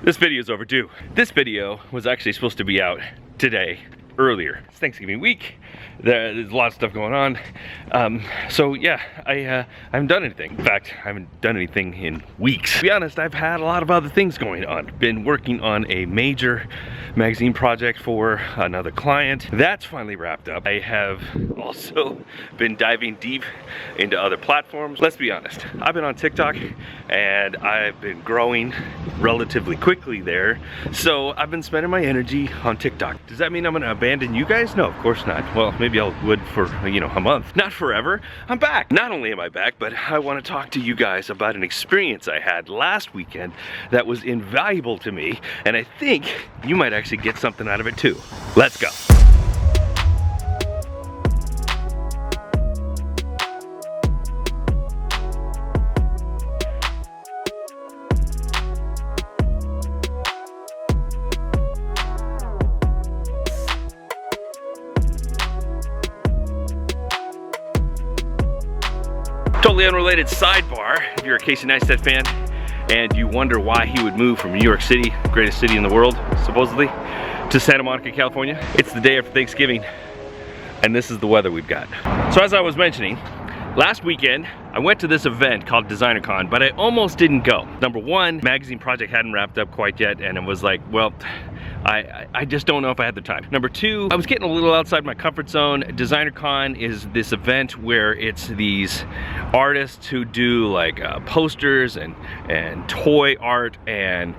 This video is overdue. This video was actually supposed to be out today, earlier. It's Thanksgiving week. There's a lot of stuff going on. So yeah, I haven't done anything. In fact, I haven't done anything in weeks. To be honest, I've had a lot of other things going on. Been working on a major magazine project for another client. That's finally wrapped up. I have also been diving deep into other platforms. Let's be honest, I've been on TikTok and I've been growing relatively quickly there. So I've been spending my energy on TikTok. Does that mean I'm gonna abandon you guys? No, of course not. Well, maybe I would for, you know, a month. Not forever. I'm back. Not only am I back, but I want to talk to you guys about an experience I had last weekend that was invaluable to me, and I think you might actually get something out of it too. Let's go. Totally unrelated sidebar, if you're a Casey Neistat fan and you wonder why he would move from New York City, greatest city in the world, supposedly, to Santa Monica, California. It's the day after Thanksgiving, and this is the weather we've got. So as I was mentioning, last weekend, I went to this event called DesignerCon, but I almost didn't go. Number one, magazine project hadn't wrapped up quite yet, and it was like, well, I just don't know if I had the time. Number two, I was getting a little outside my comfort zone. DesignerCon is this event where it's these artists who do like posters and toy art and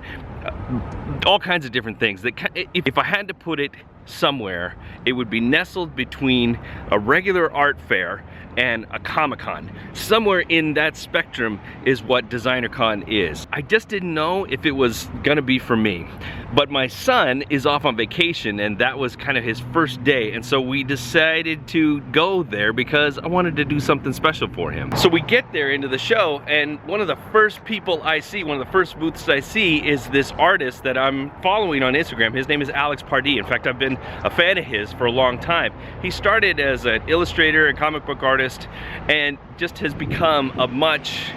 all kinds of different things. That if I had to put it somewhere, it would be nestled between a regular art fair and a Comic-Con. Somewhere in that spectrum is what DesignerCon is. I just didn't know if it was gonna be for me. But my son is off on vacation, and that was kind of his first day, and so we decided to go there because I wanted to do something special for him. So we get there into the show, and one of the first people I see, one of the first booths I see, is this artist that I'm following on Instagram. His name is Pardee. In fact, I've been a fan of his for a long time. He started as an illustrator and comic book artist and just has become a much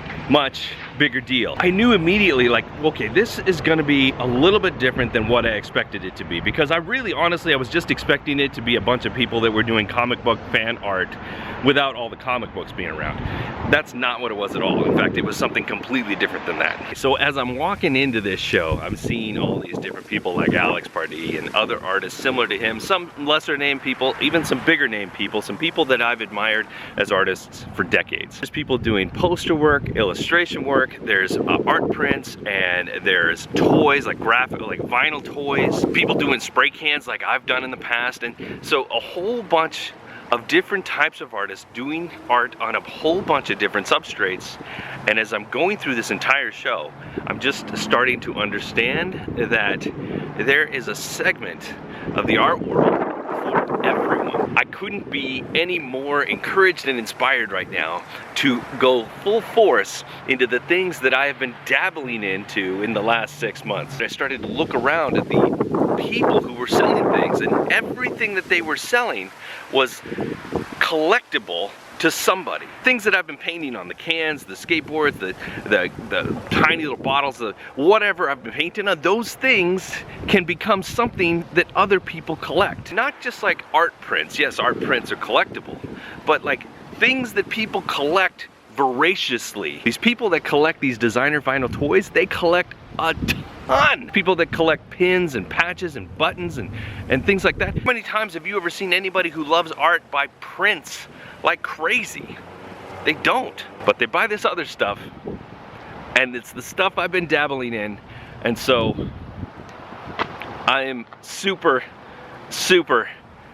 bigger deal. I knew immediately, like, okay, this is gonna be a little bit different than what I expected it to be, because I really, honestly, I was just expecting it to be a bunch of people that were doing comic book fan art without all the comic books being around. That's not what it was at all. In fact, it was something completely different than that. So as I'm walking into this show, I'm seeing all these different people like Pardee and other artists similar to him, some lesser named people, even some bigger named people, some people that I've admired as artists for decades. There's people doing poster work, illustration work, there's art prints, and there's toys, like graphic, like vinyl toys, people doing spray cans like I've done in the past, and so a whole bunch of different types of artists doing art on a whole bunch of different substrates. And as I'm going through this entire show, I'm just starting to understand that there is a segment of the art world for everyone. I couldn't be any more encouraged and inspired right now to go full force into the things that I have been dabbling into in the last 6 months. I started to look around at the people who were selling things, and everything that they were selling was collectible to somebody. Things that I've been painting on, the cans, the skateboards, the tiny little bottles, the whatever I've been painting on, those things can become something that other people collect. Not just like art prints. Yes, art prints are collectible, but like things that people collect voraciously. These people that collect these designer vinyl toys, they collect a ton. People that collect pins and patches and buttons and things like that. How many times have you ever seen anybody who loves art buy prints like crazy? They don't, but they buy this other stuff, and it's the stuff I've been dabbling in, and so I am super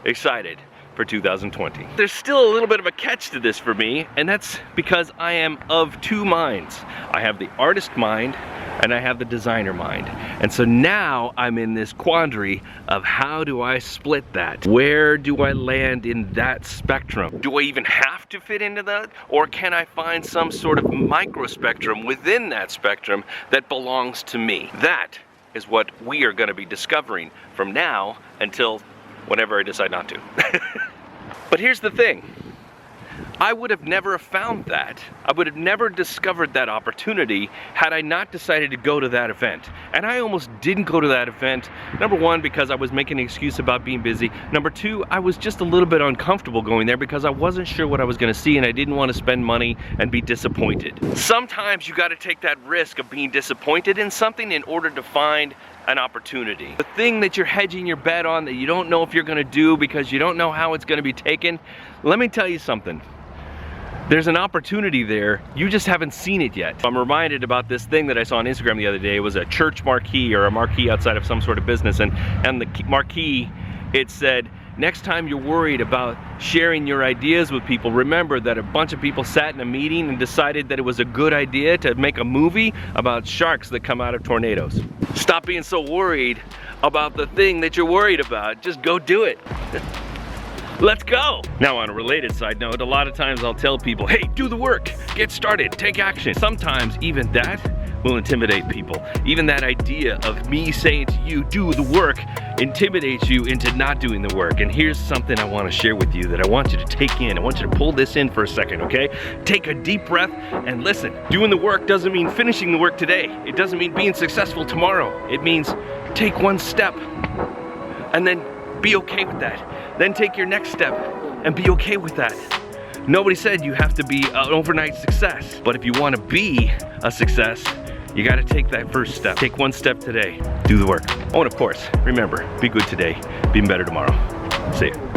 excited for 2020. There's still a little bit of a catch to this for me, and that's because I am of two minds. I have the artist mind and I have the designer mind. And so now I'm in this quandary of how do I split that? Where do I land in that spectrum? Do I even have to fit into that? Or can I find some sort of microspectrum within that spectrum that belongs to me? That is what we are gonna be discovering from now until whenever I decide not to. But here's the thing. I would have never found that. I would have never discovered that opportunity had I not decided to go to that event. And I almost didn't go to that event. Number one, because I was making an excuse about being busy. Number two, I was just a little bit uncomfortable going there because I wasn't sure what I was gonna see and I didn't want to spend money and be disappointed. Sometimes you gotta take that risk of being disappointed in something in order to find an opportunity. The thing that you're hedging your bet on that you don't know if you're gonna do because you don't know how it's gonna be taken, let me tell you something. There's an opportunity there, you just haven't seen it yet. I'm reminded about this thing that I saw on Instagram the other day. It was a church marquee or a marquee outside of some sort of business, and the marquee, it said, next time you're worried about sharing your ideas with people, remember that a bunch of people sat in a meeting and decided that it was a good idea to make a movie about sharks that come out of tornadoes. Stop being so worried about the thing that you're worried about. Just go do it. Let's go. Now on a related side note, a lot of times I'll tell people, hey, do the work, get started, take action. Sometimes even that will intimidate people. Even that idea of me saying to you, do the work, intimidates you into not doing the work. And here's something I want to share with you that I want you to take in. I want you to pull this in for a second, okay? Take a deep breath and listen. Doing the work doesn't mean finishing the work today. It doesn't mean being successful tomorrow. It means take one step and then be okay with that. Then take your next step and be okay with that. Nobody said you have to be an overnight success, but if you want to be a success, you got to take that first step. Take one step today. Do the work. Oh, and of course, remember, be good today, be better tomorrow. See ya.